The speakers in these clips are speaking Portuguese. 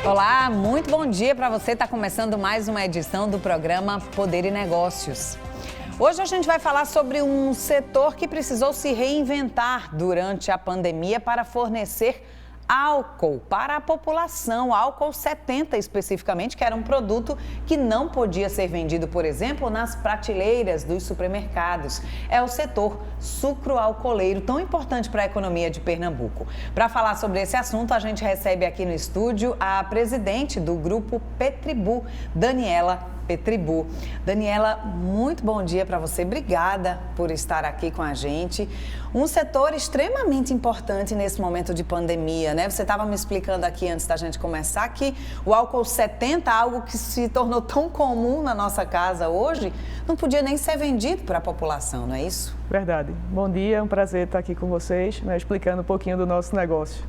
Olá, muito bom dia para você. Está começando mais uma edição do programa Poder e Negócios. Hoje a gente vai falar sobre um setor que precisou se reinventar durante a pandemia para fornecer álcool para a população, álcool 70 especificamente, que era um produto que não podia ser vendido, por exemplo, nas prateleiras dos supermercados. É o setor sucroalcooleiro, tão importante para a economia de Pernambuco. Para falar sobre esse assunto, a gente recebe aqui no estúdio a presidente do grupo Petribu, Daniela Petribu. Daniela, muito bom dia para você. Obrigada por estar aqui com a gente. Um setor extremamente importante nesse momento de pandemia, né? Você estava me explicando aqui antes da gente começar que o álcool 70, algo que se tornou tão comum na nossa casa hoje, não podia nem ser vendido para a população, não é isso? Verdade. Bom dia, é um prazer estar aqui com vocês, né, explicando um pouquinho do nosso negócio.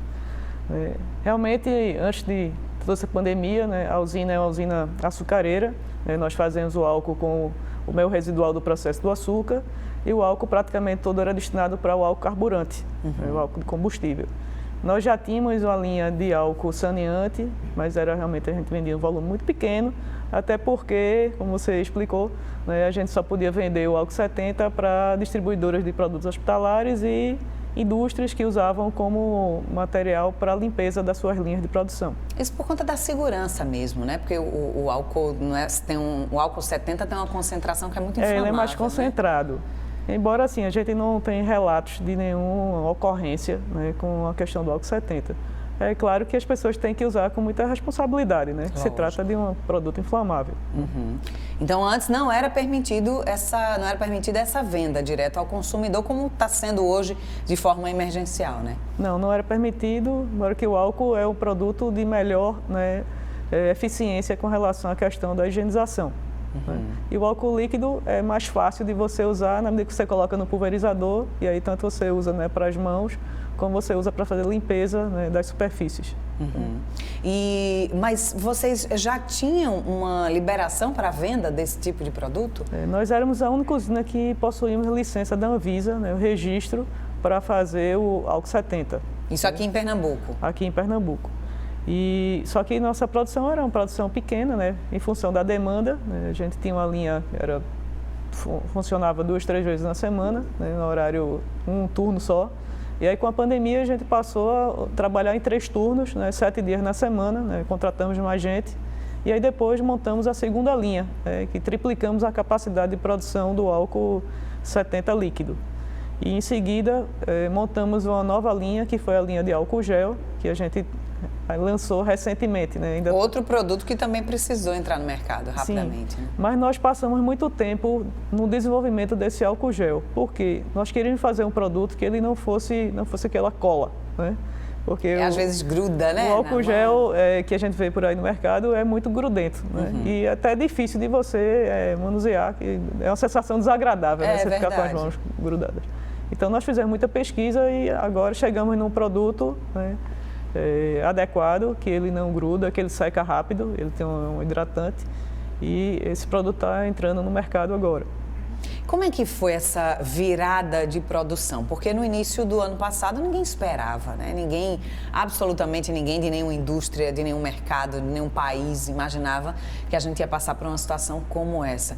Realmente, antes de toda essa pandemia, né, a usina é uma usina açucareira. Nós fazemos o álcool com o mel residual do processo do açúcar e o álcool praticamente todo era destinado para o álcool carburante, o álcool de combustível. Nós já tínhamos uma linha de álcool saneante, mas era realmente a gente vendia um volume muito pequeno, até porque, como você explicou, né, a gente só podia vender o álcool 70 para distribuidoras de produtos hospitalares e indústrias que usavam como material para a limpeza das suas linhas de produção. Isso por conta da segurança mesmo, né? Porque o álcool, não é, o álcool 70 tem uma concentração que é muito inflamável. Ele é mais concentrado. Né? Embora assim, a gente não tem relatos de nenhuma ocorrência, né, com a questão do álcool 70. É claro que as pessoas têm que usar com muita responsabilidade, né? Se trata de um produto inflamável. Então, antes não era permitida essa venda direto ao consumidor, como está sendo hoje de forma emergencial, né? Não era permitido, embora que o álcool é um produto de melhor, né, eficiência com relação à questão da higienização. Né? E o álcool líquido é mais fácil de você usar na medida que você coloca no pulverizador, e aí tanto você usa, né, para as mãos, como você usa para fazer limpeza, né, das superfícies. Mas vocês já tinham uma liberação para a venda desse tipo de produto? Nós éramos a única usina que possuímos licença da Anvisa, né, o registro para fazer o álcool 70. Isso aqui em Pernambuco? Aqui em Pernambuco. Só que nossa produção era uma produção pequena, né, em função da demanda. Né, a gente tinha uma linha que funcionava 2, 3 vezes na semana, né, no horário, um turno só. E aí, com a pandemia, a gente passou a trabalhar em 3 turnos, né, 7 dias na semana, né, contratamos mais gente. E aí, depois, montamos a segunda linha, que triplicamos a capacidade de produção do álcool 70 líquido. E, em seguida, montamos uma nova linha, que foi a linha de álcool gel, que a gente lançou recentemente. Né? Outro produto que também precisou entrar no mercado rapidamente. Sim, né? Mas nós passamos muito tempo no desenvolvimento desse álcool gel, porque nós queríamos fazer um produto que ele não fosse aquela cola, né? Porque às vezes gruda, né? O álcool gel que a gente vê por aí no mercado é muito grudento, né? E até é difícil de você manusear, que é uma sensação desagradável, né? Você ficar com as mãos grudadas. Então nós fizemos muita pesquisa e agora chegamos num produto, né, adequado, que ele não gruda, que ele seca rápido, ele tem um hidratante e esse produto está entrando no mercado agora. Como é que foi essa virada de produção? Porque no início do ano passado ninguém esperava, né? Absolutamente ninguém de nenhuma indústria, de nenhum mercado, de nenhum país imaginava que a gente ia passar por uma situação como essa.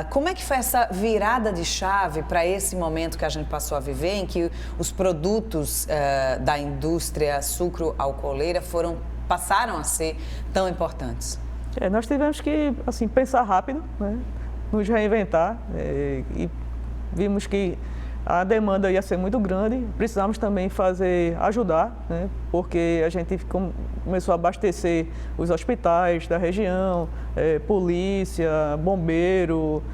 Como é que foi essa virada de chave para esse momento que a gente passou a viver, em que os produtos da indústria sucroalcooleira passaram a ser tão importantes? Nós tivemos que pensar rápido, né? Nos reinventar e vimos que a demanda ia ser muito grande, precisamos também ajudar, né, porque a gente começou a abastecer os hospitais da região, polícia, bombeiro,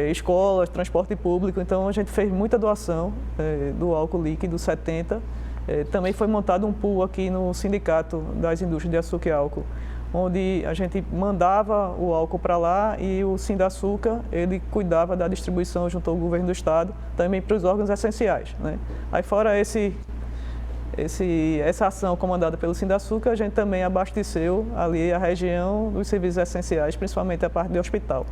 escolas, transporte público, então a gente fez muita doação do álcool líquido 70, também foi montado um pool aqui no Sindicato das Indústrias de Açúcar e Álcool, onde a gente mandava o álcool para lá e o Sindaçuca, ele cuidava da distribuição junto ao governo do estado, também para os órgãos essenciais, né? Aí fora essa ação comandada pelo Sindaçuca, a gente também abasteceu ali a região dos serviços essenciais, principalmente a parte de hospital.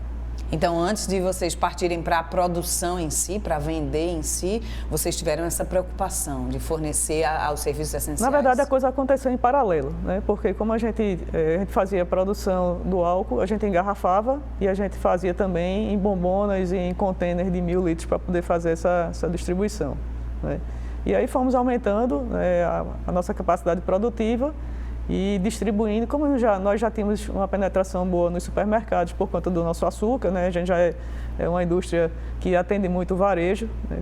Então, antes de vocês partirem para a produção em si, para vender em si, vocês tiveram essa preocupação de fornecer aos serviços essenciais? Na verdade, a coisa aconteceu em paralelo, né? Porque como a gente fazia a produção do álcool, a gente engarrafava e a gente fazia também em bombonas e em contêineres de 1.000 litros para poder fazer essa distribuição, né? E aí fomos aumentando, né, a nossa capacidade produtiva e distribuindo. Como nós já tínhamos uma penetração boa nos supermercados por conta do nosso açúcar, né? A gente já é uma indústria que atende muito o varejo, né?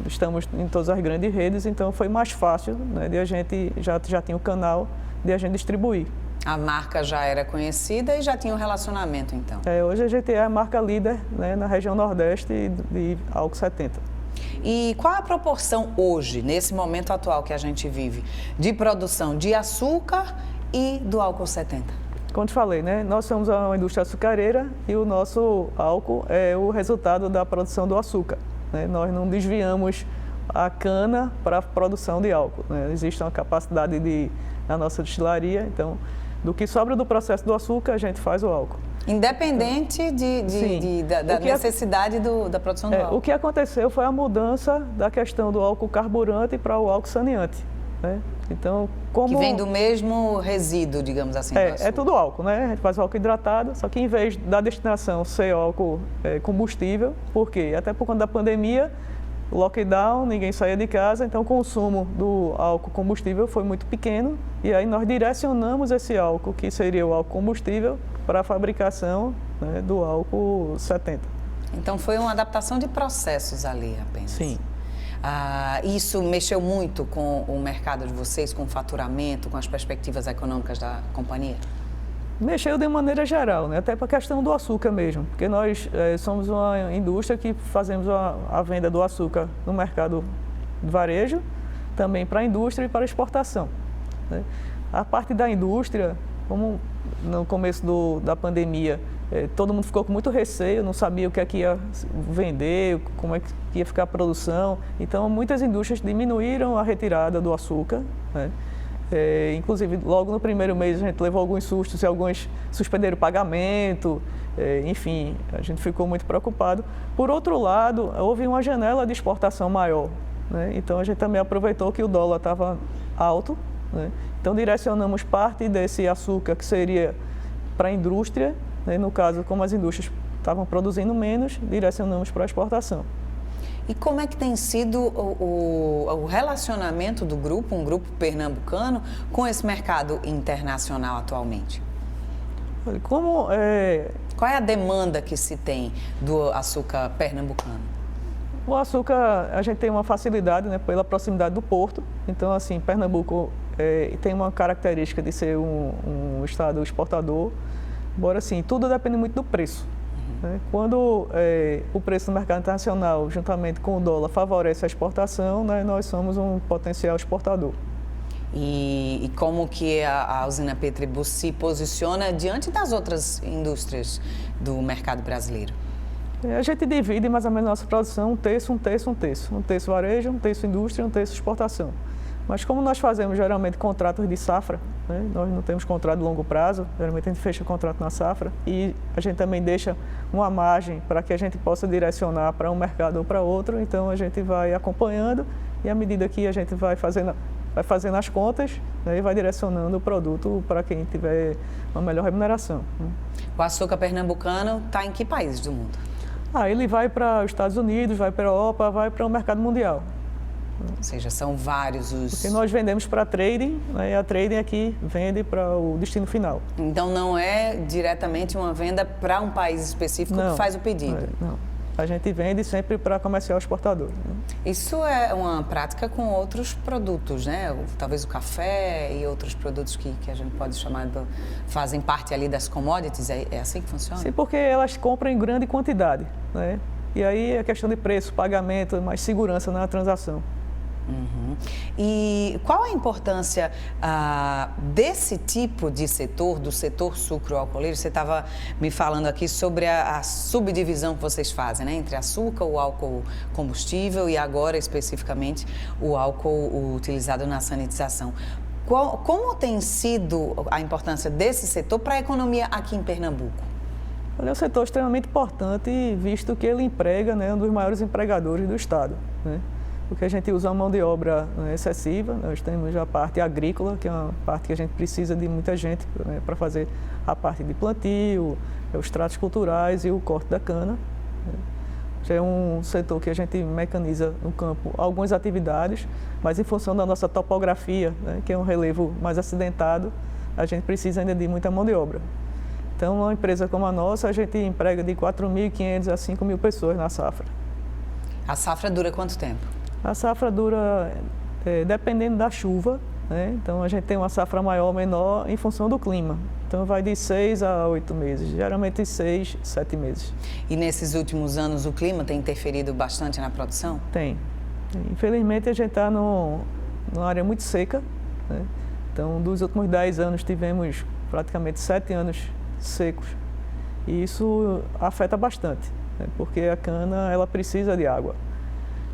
Estamos em todas as grandes redes, então foi mais fácil, né, de a gente já tinha o canal de a gente distribuir. A marca já era conhecida e já tinha um relacionamento, então? Hoje a gente é a marca líder, né, na região Nordeste de álcool 70. E qual a proporção hoje, nesse momento atual que a gente vive, de produção de açúcar e do álcool 70? Como te falei, né? Nós somos uma indústria açucareira e o nosso álcool é o resultado da produção do açúcar, né? Nós não desviamos a cana para a produção de álcool, né? Existe uma capacidade na nossa destilaria, então, do que sobra do processo do açúcar, a gente faz o álcool. Independente da necessidade da produção do álcool. O que aconteceu foi a mudança da questão do álcool carburante para o álcool saneante, né? Então, que vem do mesmo resíduo, digamos assim, do açúcar. É tudo álcool, né? A gente faz o álcool hidratado, só que em vez da destinação ser álcool combustível, por quê? Até por conta da pandemia, lockdown, ninguém saía de casa, então o consumo do álcool combustível foi muito pequeno e aí nós direcionamos esse álcool, que seria o álcool combustível, para a fabricação, né, do álcool 70. Então foi uma adaptação de processos ali apenas? Sim. Isso mexeu muito com o mercado de vocês, com o faturamento, com as perspectivas econômicas da companhia? Mexeu de maneira geral, né? Até para a questão do açúcar mesmo, porque nós somos uma indústria que fazemos a venda do açúcar no mercado de varejo, também para a indústria e para a exportação, né? A parte da indústria, como no começo da pandemia, todo mundo ficou com muito receio, não sabia o que é que ia vender, como é que ia ficar a produção, então muitas indústrias diminuíram a retirada do açúcar, né? Inclusive, logo no primeiro mês a gente levou alguns sustos e alguns suspenderam o pagamento, enfim, a gente ficou muito preocupado. Por outro lado, houve uma janela de exportação maior, né? Então a gente também aproveitou que o dólar estava alto, né? Então direcionamos parte desse açúcar que seria para a indústria, né? No caso, como as indústrias estavam produzindo menos, direcionamos para a exportação. E como é que tem sido o relacionamento do grupo, um grupo pernambucano, com esse mercado internacional atualmente? Qual é a demanda que se tem do açúcar pernambucano? O açúcar, a gente tem uma facilidade, né, pela proximidade do porto. Então, assim, Pernambuco tem uma característica de ser um estado exportador, embora, assim, tudo depende muito do preço. Quando o preço no mercado internacional, juntamente com o dólar, favorece a exportação, né, nós somos um potencial exportador. E como que a usina Petribus se posiciona diante das outras indústrias do mercado brasileiro? A gente divide mais ou menos a nossa produção, um terço, um terço, um terço. Um terço varejo, um terço indústria, um terço exportação. Mas como nós fazemos geralmente contratos de safra, né? Nós não temos contrato de longo prazo, geralmente a gente fecha contrato na safra e a gente também deixa uma margem para que a gente possa direcionar para um mercado ou para outro, então a gente vai acompanhando e à medida que a gente vai fazendo as contas, né, e vai direcionando o produto para quem tiver uma melhor remuneração. O açúcar pernambucano está em que países do mundo? Ele vai para os Estados Unidos, vai para a Europa, vai para o mercado mundial. Ou seja, são vários os... Porque nós vendemos para trading, né, e a trading aqui vende para o destino final. Então não é diretamente uma venda para um país específico que faz o pedido? Não. A gente vende sempre para comercial exportador, né? Isso é uma prática com outros produtos, né? Talvez o café e outros produtos que a gente pode chamar fazem parte ali das commodities, é assim que funciona? Sim, porque elas compram em grande quantidade, né? E aí é questão de preço, pagamento, mais segurança na transação. Uhum. E qual a importância desse tipo de setor, do setor sucro-alcooleiro? Você estava me falando aqui sobre a subdivisão que vocês fazem, né? Entre açúcar, o álcool combustível e agora, especificamente, o álcool utilizado na sanitização. Como tem sido a importância desse setor para a economia aqui em Pernambuco? Olha, é um setor extremamente importante, visto que ele emprega, né, um dos maiores empregadores do Estado, né? Porque a gente usa uma mão de obra, né, excessiva. Nós temos a parte agrícola, que é uma parte que a gente precisa de muita gente, né, para fazer a parte de plantio, os tratos culturais e o corte da cana, né? Já é um setor que a gente mecaniza no campo algumas atividades, mas em função da nossa topografia, né, que é um relevo mais acidentado, a gente precisa ainda de muita mão de obra. Então, uma empresa como a nossa, a gente emprega de 4.500 a 5.000 pessoas na safra. A safra dura quanto tempo? A safra dura, dependendo da chuva, né? Então, a gente tem uma safra maior ou menor em função do clima. Então, vai de 6 a 8 meses, geralmente 6, 7 meses. E nesses últimos anos o clima tem interferido bastante na produção? Tem. Infelizmente, a gente está numa área muito seca, né? Então, dos últimos 10 anos, tivemos praticamente 7 anos secos. E isso afeta bastante, né? Porque a cana ela precisa de água.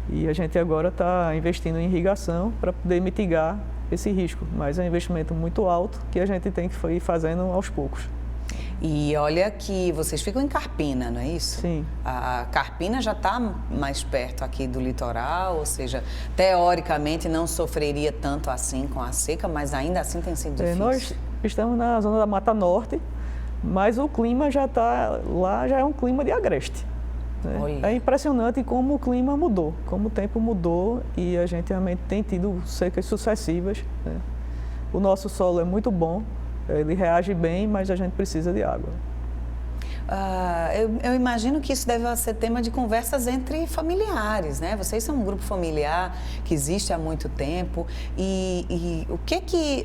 E a gente agora está investindo em irrigação para poder mitigar esse risco, mas é um investimento muito alto que a gente tem que ir fazendo aos poucos. E olha que vocês ficam em Carpina, não é isso? Sim. A Carpina já está mais perto aqui do litoral, ou seja, teoricamente não sofreria tanto assim com a seca, mas ainda assim tem sido difícil. Nós estamos na zona da Mata Norte, mas o clima já está lá, já é um clima de agreste, né? É impressionante como o clima mudou, como o tempo mudou e a gente realmente tem tido secas sucessivas, né? O nosso solo é muito bom, ele reage bem, mas a gente precisa de água. Eu imagino que isso deve ser tema de conversas entre familiares, né? Vocês são um grupo familiar que existe há muito tempo e o que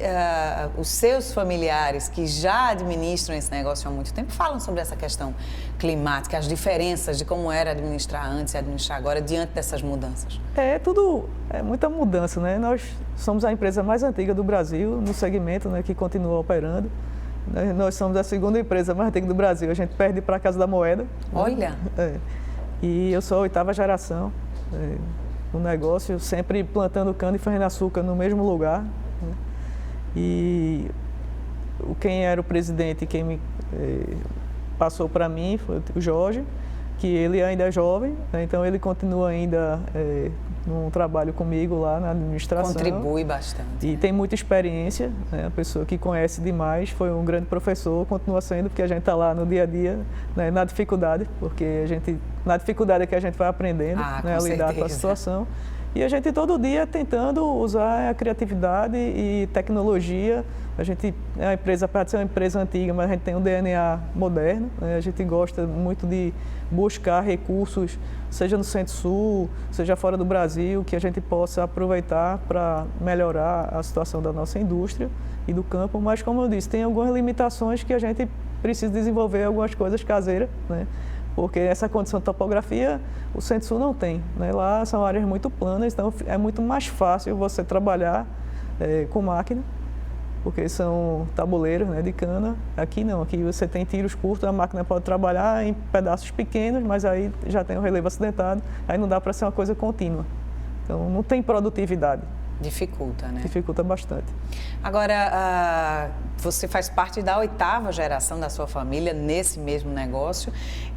os seus familiares que já administram esse negócio há muito tempo falam sobre essa questão climática, as diferenças de como era administrar antes e administrar agora diante dessas mudanças? É muita mudança, né? Nós somos a empresa mais antiga do Brasil no segmento, né, que continua operando. Nós somos a segunda empresa mais antiga do Brasil, a gente perde para a Casa da Moeda. Olha! Né? E eu sou a 8ª geração no negócio, sempre plantando cana e fazendo açúcar no mesmo lugar, né? E quem era o presidente, quem me passou para mim foi o Jorge, que ele ainda é jovem, né? Então ele continua ainda num trabalho comigo lá na administração. Contribui bastante. E tem muita experiência, né? A pessoa que conhece demais, foi um grande professor, continua sendo, porque a gente está lá no dia a dia, né, na dificuldade, porque na dificuldade é que a gente vai aprendendo, né, a lidar com a situação. E a gente todo dia tentando usar a criatividade e tecnologia. A gente é uma empresa, apesar de ser uma empresa antiga, mas a gente tem um DNA moderno, né? A gente gosta muito de buscar recursos, seja no Centro-Sul, seja fora do Brasil, que a gente possa aproveitar para melhorar a situação da nossa indústria e do campo. Mas, como eu disse, tem algumas limitações que a gente precisa desenvolver algumas coisas caseiras, né? Porque essa condição de topografia o Centro-Sul não tem, né? Lá são áreas muito planas, então é muito mais fácil você trabalhar com máquina, porque são tabuleiros, né, de cana. Aqui não, aqui você tem tiros curtos, a máquina pode trabalhar em pedaços pequenos, mas aí já tem o relevo acidentado, aí não dá para ser uma coisa contínua. Então não tem produtividade. Dificulta, né? Dificulta bastante. Agora, você faz parte da 8ª geração da sua família nesse mesmo negócio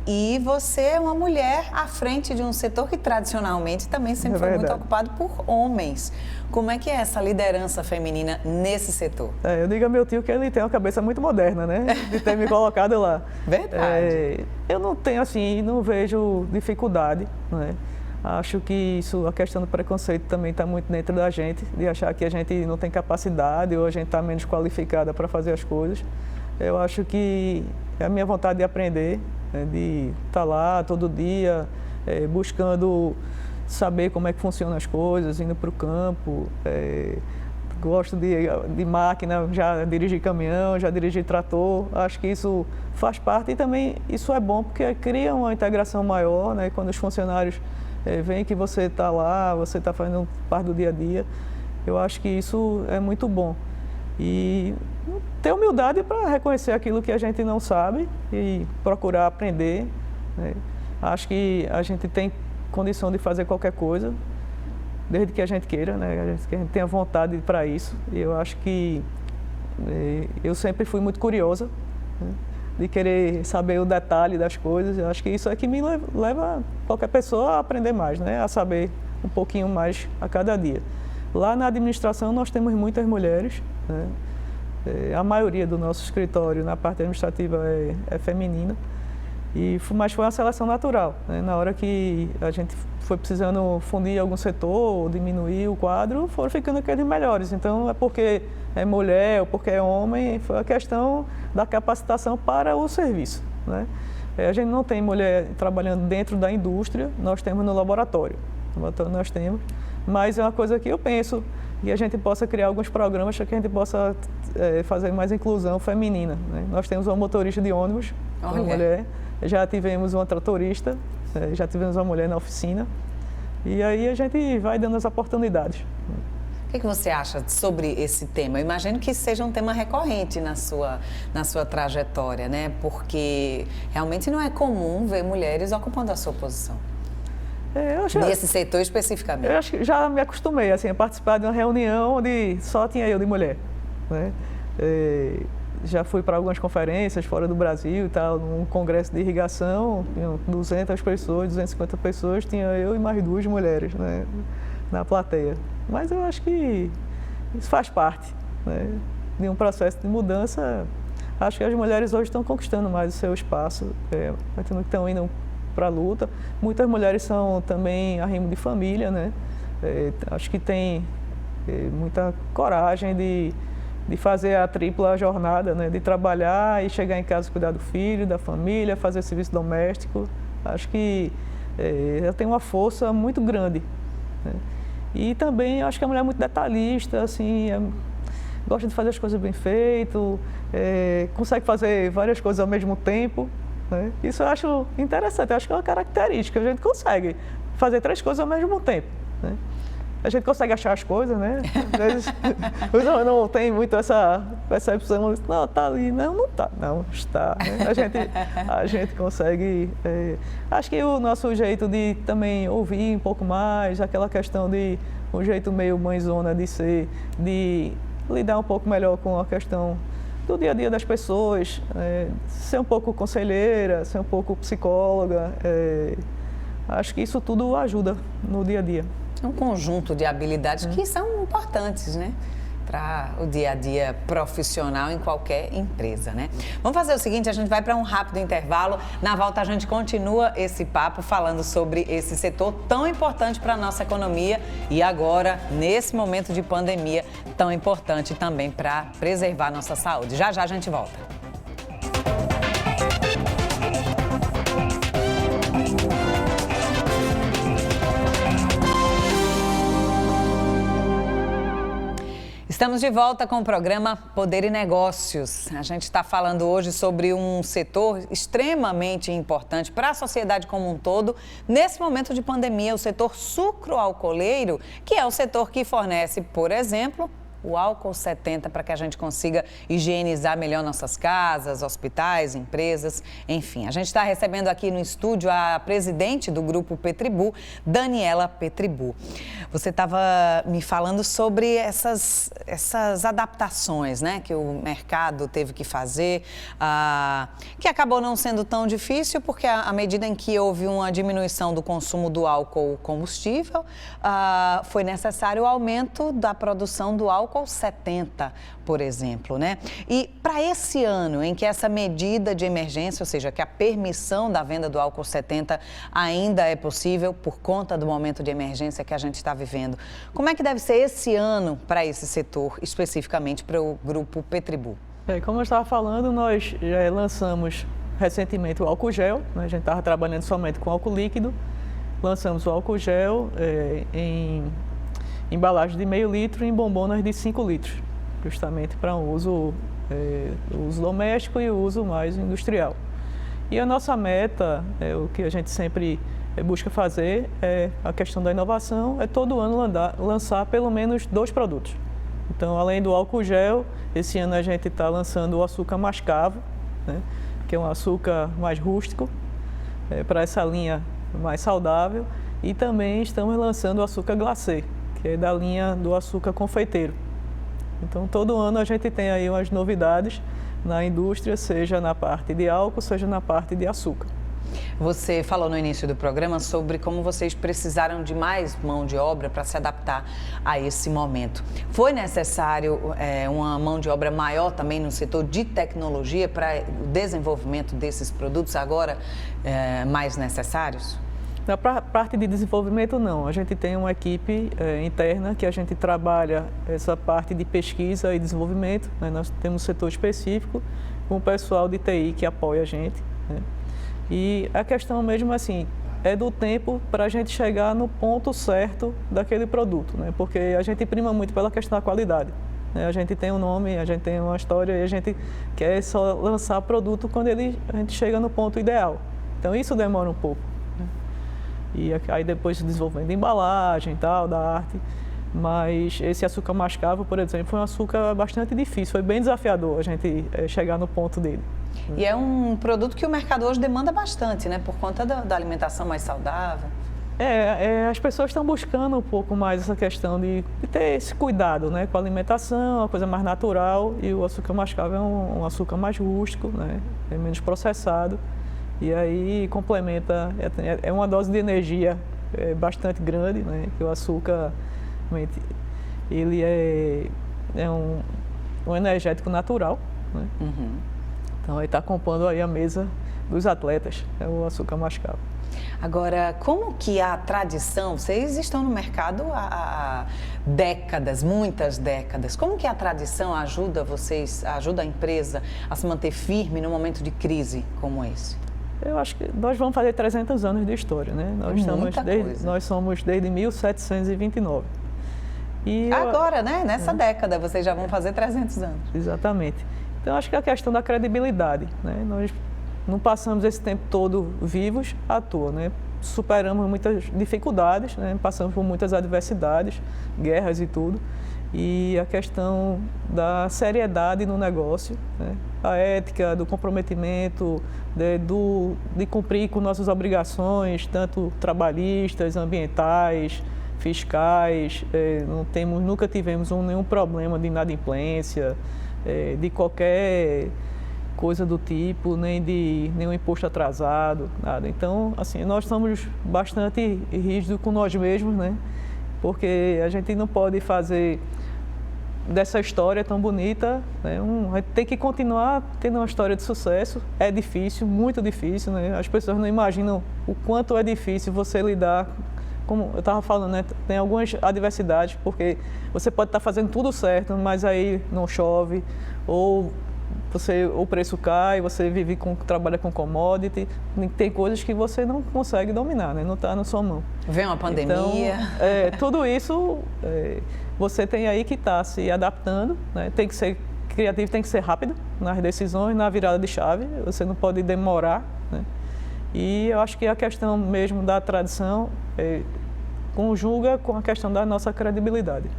e você é uma mulher à frente de um setor que tradicionalmente também sempre foi muito ocupado por homens. Como é que é essa liderança feminina nesse setor? Eu digo a meu tio que ele tem uma cabeça muito moderna, né? De ter me colocado lá. Verdade. Eu não tenho assim, não vejo dificuldade, né? Acho que a questão do preconceito também está muito dentro da gente, de achar que a gente não tem capacidade ou a gente está menos qualificada para fazer as coisas. Eu acho que é a minha vontade de aprender, né, de estar lá todo dia, buscando saber como é que funcionam as coisas, indo para o campo. Gosto de máquina, já dirigi caminhão, já dirigi trator. Acho que isso faz parte e também isso é bom porque cria uma integração maior, né, quando os funcionários veem que você está lá, você está fazendo parte do dia a dia. Eu acho que isso é muito bom. E ter humildade para reconhecer aquilo que a gente não sabe e procurar aprender, né? Acho que a gente tem condição de fazer qualquer coisa, desde que a gente queira, né? Que a gente tenha vontade para isso. E eu acho que eu sempre fui muito curiosa, né? de querer saber o detalhe das coisas. Eu acho que isso é que me leva qualquer pessoa a aprender mais, né? A saber um pouquinho mais a cada dia. Lá na administração nós temos muitas mulheres, né? A maioria do nosso escritório na parte administrativa é feminina, mas foi uma seleção natural, né? Na hora que a gente foi precisando fundir algum setor, diminuir o quadro, foram ficando aqueles melhores. Então, é porque é mulher ou porque é homem, foi a questão da capacitação para o serviço, né? A gente não tem mulher trabalhando dentro da indústria, nós temos no laboratório. No laboratório nós temos, mas é uma coisa que eu penso que a gente possa criar alguns programas para que a gente possa fazer mais inclusão feminina, né? Nós temos uma motorista de ônibus, uma mulher, já tivemos uma tratorista, já tivemos uma mulher na oficina, e aí a gente vai dando as oportunidades. O que você acha sobre esse tema? Eu imagino que seja um tema recorrente na sua trajetória, né? Porque realmente não é comum ver mulheres ocupando a sua posição. Nesse setor especificamente. Eu acho que já me acostumei assim, a participar de uma reunião onde só tinha eu de mulher, né? Já fui para algumas conferências fora do Brasil e tal, num congresso de irrigação, 200 pessoas, 250 pessoas, tinha eu e mais 2 mulheres, né, na plateia. Mas eu acho que isso faz parte, né, de um processo de mudança. Acho que as mulheres hoje estão conquistando mais o seu espaço, estão indo para a luta. Muitas mulheres são também arrimo de família, né? Acho que tem muita coragem de fazer a tripla jornada, né? De trabalhar e chegar em casa e cuidar do filho, da família, fazer serviço doméstico. Acho que ela tem uma força muito grande, né? E também acho que a mulher é muito detalhista, assim, gosta de fazer as coisas bem feitas, consegue fazer várias coisas ao mesmo tempo, né? Isso eu acho interessante, eu acho que é uma característica, a gente consegue fazer 3 coisas ao mesmo tempo, né? A gente consegue achar as coisas, né? Às vezes não tem muito essa percepção, não, está ali, não está, não, está, né? A gente consegue, acho que o nosso jeito de também ouvir um pouco mais, aquela questão de um jeito meio mãezona de ser, de lidar um pouco melhor com a questão do dia a dia das pessoas, ser um pouco conselheira, ser um pouco psicóloga, acho que isso tudo ajuda no dia a dia. Um conjunto de habilidades que são importantes, né? Para o dia a dia profissional em qualquer empresa, né? Vamos fazer o seguinte, a gente vai para um rápido intervalo. Na volta a gente continua esse papo falando sobre esse setor tão importante para a nossa economia e agora, nesse momento de pandemia, tão importante também para preservar a nossa saúde. Já já a gente volta. Estamos de volta com o programa Poder e Negócios. A gente está falando hoje sobre um setor extremamente importante para a sociedade como um todo. Nesse momento de pandemia, o setor sucroalcooleiro, que é o setor que fornece, por exemplo, o álcool 70 para que a gente consiga higienizar melhor nossas casas, hospitais, empresas, enfim. A gente está recebendo aqui no estúdio a presidente do Grupo Petribu, Daniela Petribu. Você estava me falando sobre essas adaptações, né, que o mercado teve que fazer, que acabou não sendo tão difícil, porque à medida em que houve uma diminuição do consumo do álcool combustível, foi necessário o aumento da produção do álcool 70, por exemplo, né? E para esse ano em que essa medida de emergência, ou seja, que a permissão da venda do álcool 70 ainda é possível por conta do momento de emergência que a gente está vivendo, como é que deve ser esse ano para esse setor, especificamente para o Grupo Petribu? Como eu estava falando, nós lançamos recentemente o álcool gel, né? A gente estava trabalhando somente com álcool líquido, lançamos o álcool gel em embalagem de meio litro e em bombonas de 5 litros, justamente para um uso doméstico e o uso mais industrial. E a nossa meta, o que a gente sempre busca fazer, é a questão da inovação, é todo ano lançar pelo menos 2 produtos. Então, além do álcool gel, esse ano a gente está lançando o açúcar mascavo, né, que é um açúcar mais rústico, para essa linha mais saudável, e também estamos lançando o açúcar glacê, que é da linha do açúcar confeiteiro. Então, todo ano a gente tem aí umas novidades na indústria, seja na parte de álcool, seja na parte de açúcar. Você falou no início do programa sobre como vocês precisaram de mais mão de obra para se adaptar a esse momento. Foi necessário uma mão de obra maior também no setor de tecnologia para o desenvolvimento desses produtos agora mais necessários? Na parte de desenvolvimento, não. A gente tem uma equipe interna que a gente trabalha essa parte de pesquisa e desenvolvimento, né? Nós temos um setor específico com o pessoal de TI que apoia a gente, né? E a questão mesmo assim é do tempo para a gente chegar no ponto certo daquele produto, né? Porque a gente prima muito pela questão da qualidade, né? A gente tem um nome, a gente tem uma história e a gente quer só lançar produto quando a gente chega no ponto ideal. Então isso demora um pouco, né? E aí depois desenvolvendo embalagem e tal, da arte. Mas esse açúcar mascavo, por exemplo, foi um açúcar bastante difícil, foi bem desafiador a gente chegar no ponto dele. E é um produto que o mercado hoje demanda bastante, né? Por conta da alimentação mais saudável. As pessoas estão buscando um pouco mais essa questão de ter esse cuidado, né, com a alimentação, uma coisa mais natural, e o açúcar mascavo é um açúcar mais rústico, né, é menos processado, e aí complementa, é uma dose de energia bastante grande, né, que o açúcar, ele é um energético natural, né? Uhum. Então, ele está compondo aí a mesa dos atletas, é o açúcar mascavo. Agora, como que a tradição, vocês estão no mercado há décadas, muitas décadas, como que a tradição ajuda vocês, ajuda a empresa a se manter firme num momento de crise como esse? Eu acho que nós vamos fazer 300 anos de história, né? Nós somos desde 1729. E agora, né? Nessa década, vocês já vão fazer 300 anos. Exatamente. Então, acho que é a questão da credibilidade, né? Nós não passamos esse tempo todo vivos à toa, né? Superamos muitas dificuldades, né? Passamos por muitas adversidades, guerras e tudo. E a questão da seriedade no negócio, né? A ética, do comprometimento, de cumprir com nossas obrigações, tanto trabalhistas, ambientais, fiscais. Nunca tivemos nenhum problema de inadimplência, de qualquer coisa do tipo, nem de nenhum imposto atrasado, nada. Então, assim, nós somos bastante rígidos com nós mesmos, né? Porque a gente não pode fazer dessa história tão bonita, né? A gente tem que continuar tendo uma história de sucesso. É difícil, muito difícil, né? As pessoas não imaginam o quanto é difícil você lidar, como eu estava falando, né? Tem algumas adversidades, porque você pode estar fazendo tudo certo, mas aí não chove, ou o preço cai, você trabalha com commodity, tem coisas que você não consegue dominar, né? Não está na sua mão. Vem uma pandemia. Então, tudo isso você tem aí que estar se adaptando, né? Tem que ser criativo, tem que ser rápido nas decisões, na virada de chave, você não pode demorar, né? E eu acho que a questão mesmo da tradição conjuga com a questão da nossa credibilidade.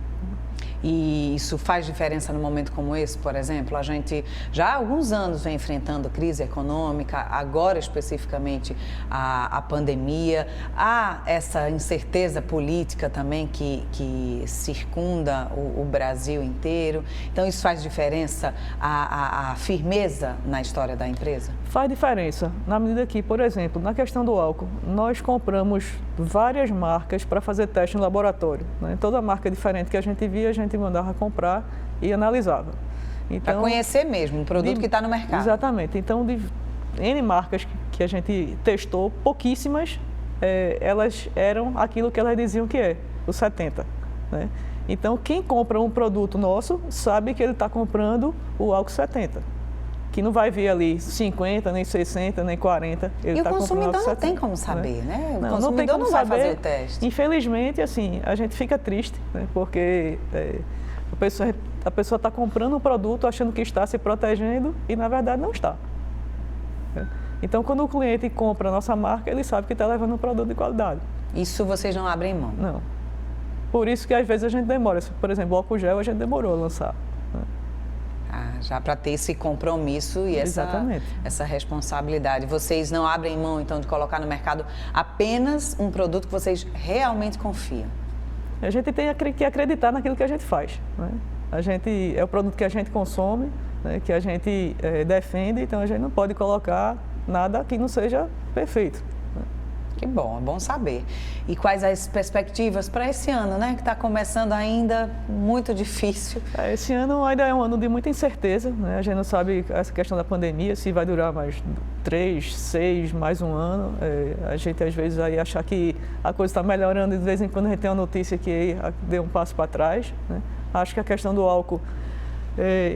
E isso faz diferença num momento como esse, por exemplo? A gente já há alguns anos vem enfrentando crise econômica, agora especificamente a pandemia. Há essa incerteza política também que circunda o Brasil inteiro. Então, isso faz diferença a firmeza na história da empresa? Faz diferença, na medida que, por exemplo, na questão do álcool, nós compramos várias marcas para fazer teste no laboratório, né? Toda marca diferente que a gente via, a gente mandava comprar e analisava. Então, para conhecer mesmo o produto que está no mercado. Exatamente. Então, de N marcas que a gente testou, pouquíssimas, elas eram aquilo que elas diziam que é, o 70, né? Então, quem compra um produto nosso sabe que ele está comprando o álcool 70. Que não vai vir ali 50, nem 60, nem 40. E o consumidor não tem como saber, né? O consumidor não vai fazer o teste. Infelizmente, assim, a gente fica triste, né? Porque a pessoa está comprando um produto achando que está se protegendo e, na verdade, não está. Então, quando o cliente compra a nossa marca, ele sabe que está levando um produto de qualidade. Isso vocês não abrem mão? Não. Por isso que, às vezes, a gente demora. Por exemplo, o álcool gel a gente demorou a lançar. Já para ter esse compromisso e essa responsabilidade. Vocês não abrem mão, então, de colocar no mercado apenas um produto que vocês realmente confiam? A gente tem que acreditar naquilo que a gente faz, né? É o produto que a gente consome, né, que a gente defende, então a gente não pode colocar nada que não seja perfeito. Que bom, é bom saber. E quais as perspectivas para esse ano, né? Que está começando ainda muito difícil. Esse ano ainda é um ano de muita incerteza, né? A gente não sabe essa questão da pandemia, se vai durar mais 3, 6, mais um ano. A gente às vezes aí achar que a coisa está melhorando e de vez em quando a gente tem uma notícia que deu um passo para trás, né? Acho que a questão do álcool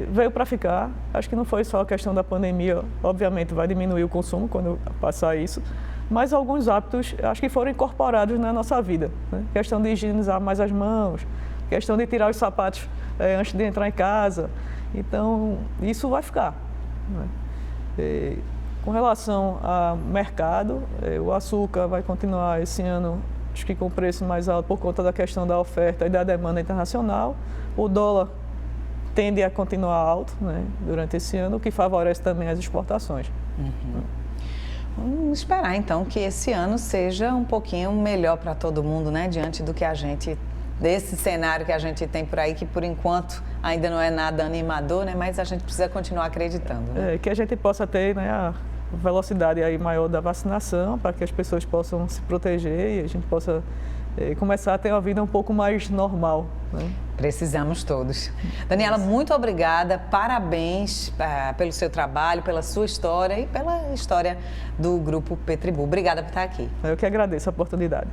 veio para ficar. Acho que não foi só a questão da pandemia, obviamente vai diminuir o consumo quando passar isso. Mas alguns hábitos, acho que foram incorporados na nossa vida, né? Questão de higienizar mais as mãos, questão de tirar os sapatos antes de entrar em casa. Então, isso vai ficar, né? Com relação ao mercado, o açúcar vai continuar esse ano, acho que com preço mais alto por conta da questão da oferta e da demanda internacional. O dólar tende a continuar alto, né, durante esse ano, o que favorece também as exportações. Vamos esperar, então, que esse ano seja um pouquinho melhor para todo mundo, né? Diante do que desse cenário que a gente tem por aí, que por enquanto ainda não é nada animador, né? Mas a gente precisa continuar acreditando, né? Que a gente possa ter, né, a velocidade aí maior da vacinação, para que as pessoas possam se proteger e a gente possa começar a ter uma vida um pouco mais normal, né? Precisamos todos. Daniela, muito obrigada, parabéns pelo seu trabalho, pela sua história e pela história do Grupo Petribu. Obrigada por estar aqui. Eu que agradeço a oportunidade.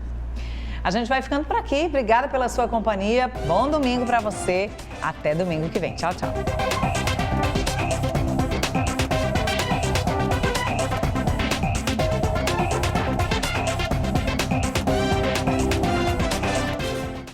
A gente vai ficando por aqui. Obrigada pela sua companhia. Bom domingo para você. Até domingo que vem. Tchau, tchau.